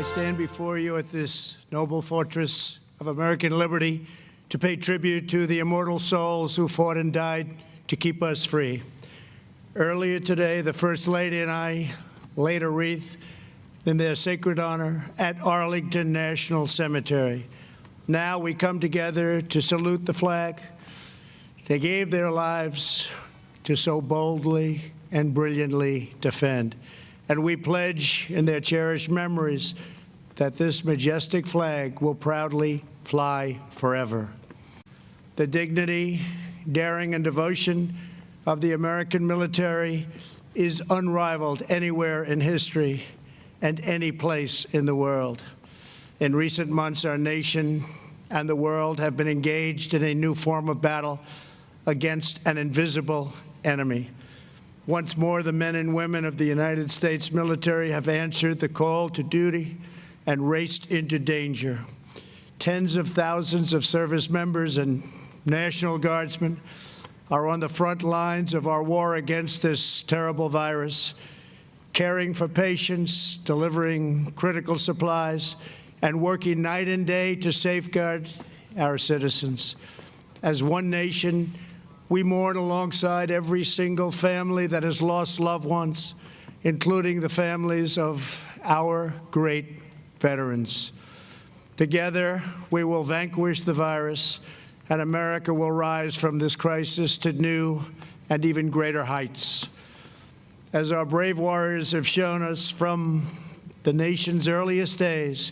I stand before you at this noble fortress of American liberty to pay tribute to the immortal souls who fought and died to keep us free. Earlier today, the First Lady and I laid a wreath in their sacred honor at Arlington National Cemetery. Now we come together to salute the flag they gave their lives to so boldly and brilliantly defend. And we pledge in their cherished memories that this majestic flag will proudly fly forever. The dignity, daring, and devotion of the American military is unrivaled anywhere in history and any place in the world. In recent months, our nation and the world have been engaged in a new form of battle against an invisible enemy. Once more, the men and women of the United States military have answered the call to duty and raced into danger. Tens of thousands of service members and National Guardsmen are on the front lines of our war against this terrible virus, caring for patients, delivering critical supplies, and working night and day to safeguard our citizens. As one nation, we mourn alongside every single family that has lost loved ones, including the families of our great veterans. Together, we will vanquish the virus, and America will rise from this crisis to new and even greater heights. As our brave warriors have shown us from the nation's earliest days,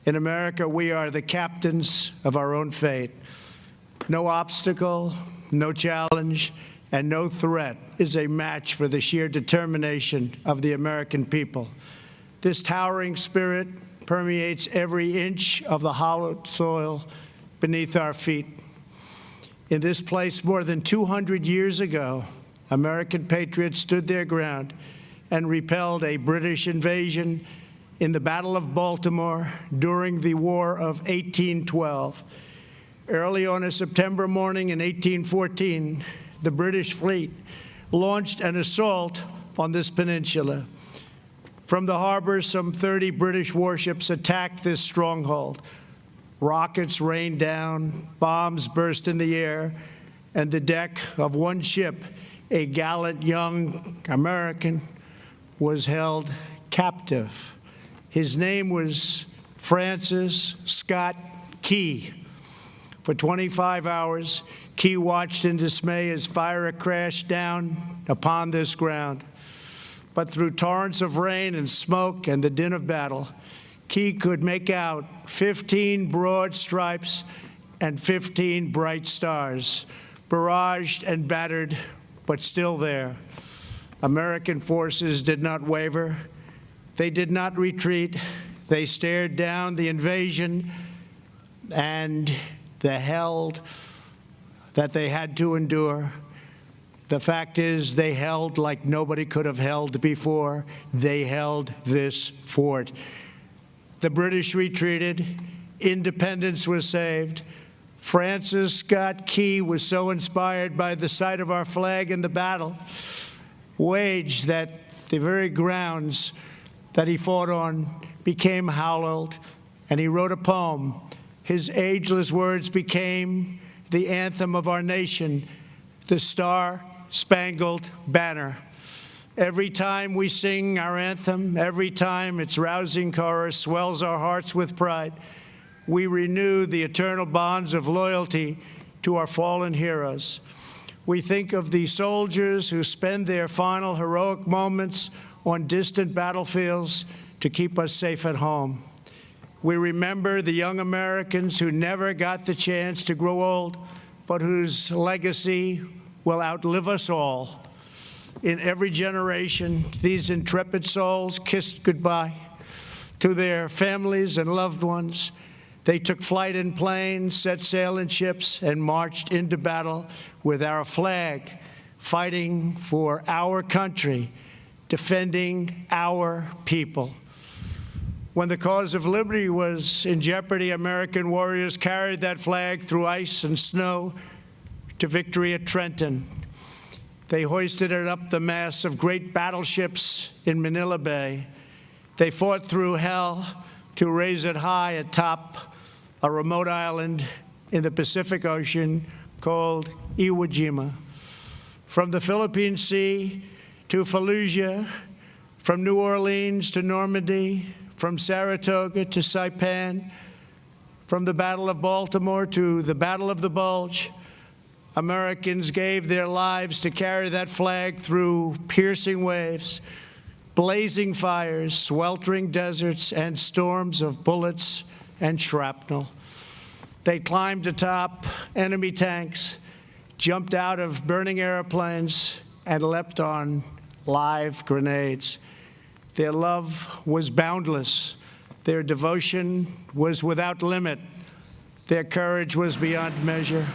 in America, we are the captains of our own fate. No obstacle, no challenge, and no threat is a match for the sheer determination of the American people. This towering spirit permeates every inch of the hallowed soil beneath our feet. In this place more than 200 years ago, American patriots stood their ground and repelled a British invasion in the Battle of Baltimore during the War of 1812. Early on a September morning in 1814, the British fleet launched an assault on this peninsula. From the harbor, some 30 British warships attacked this stronghold. Rockets rained down, bombs burst in the air, and the deck of one ship, a gallant young American, was held captive. His name was Francis Scott Key. For 25 hours, Key watched in dismay as fire crashed down upon this ground. But through torrents of rain and smoke and the din of battle, Key could make out 15 broad stripes and 15 bright stars, barraged and battered, but still there. American forces did not waver. They did not retreat. They stared down the invasion and the hell that they had to endure. The fact is, they held like nobody could have held before. They held this fort. The British retreated. Independence was saved. Francis Scott Key was so inspired by the sight of our flag in the battle waged that the very grounds that he fought on became hallowed, and he wrote a poem. His ageless words became the anthem of our nation, the Star-Spangled Banner. Every time we sing our anthem, every time its rousing chorus swells our hearts with pride, we renew the eternal bonds of loyalty to our fallen heroes. We think of the soldiers who spend their final heroic moments on distant battlefields to keep us safe at home. We remember the young Americans who never got the chance to grow old, but whose legacy will outlive us all. In every generation, these intrepid souls kissed goodbye to their families and loved ones. They took flight in planes, set sail in ships, and marched into battle with our flag, fighting for our country, defending our people. When the cause of liberty was in jeopardy, American warriors carried that flag through ice and snow to victory at Trenton. They hoisted it up the masts of great battleships in Manila Bay. They fought through hell, to raise it high atop a remote island in the Pacific Ocean called Iwo Jima. From the Philippine Sea to Fallujah, from New Orleans to Normandy, from Saratoga to Saipan, from the Battle of Baltimore to the Battle of the Bulge, Americans gave their lives to carry that flag through piercing waves, blazing fires, sweltering deserts, and storms of bullets and shrapnel. They climbed atop enemy tanks, jumped out of burning airplanes, and leapt on live grenades. Their love was boundless. Their devotion was without limit. Their courage was beyond measure.